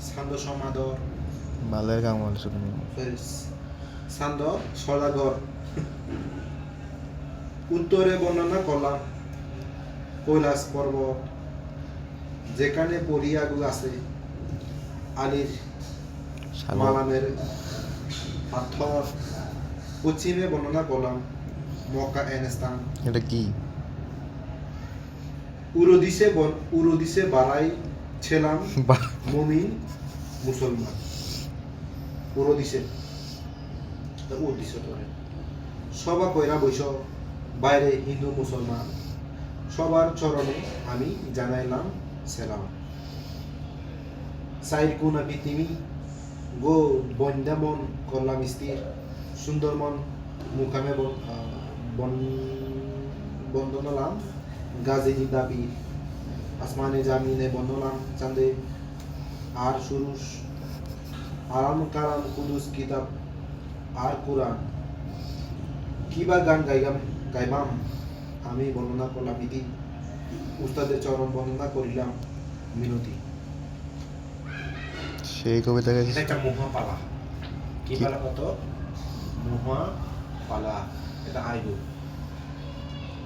ছান্দ সমাদর মালের কাম হল শুধু ছান্দ সদাগর। উত্তরে বর্ণনা করলাম কৈলাস পর্বত, যেখানে পরিয়াগুলো আছে, আলীর মালামের পাথর। পশ্চিমে বর্ণনা করলাম মক্কা এন স্থান। এটা কি? উরুদিসে বাড়াই ছিলাম মুমিন মুসলমান। উরুদিসে সবা কইরা বৈশ বাইরে হিন্দু মুসলমান, সবার চরণে আমি জানাইলাম সেলাম। সাইর কুনা পৃথিবী গো বন্দামন করলাম স্থির, সুন্দরমন মুখামে বন্দনালাম গাজী দাবি, আসমানে জামিনে বন্দনালাম চাঁদে আর সুরুষ, আরাম কারাম কুদুস কিতাব আর কুরআন। কিবা গান গাইবাম আমি বর্ণনা করলাম ইতি, উস্তাদের চরণ বর্ণনা করিলাম মিনতি। সেই কবিতা গাইছে। এটা একটা মহাপালা। কি পালা কত? মহাপালা। এটা আইব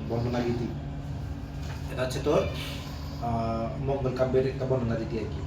বর্ণনা গীতি। এটা হচ্ছে তোর মঙ্গল কাব্যের একটা বর্ণনা গীতি আর কি।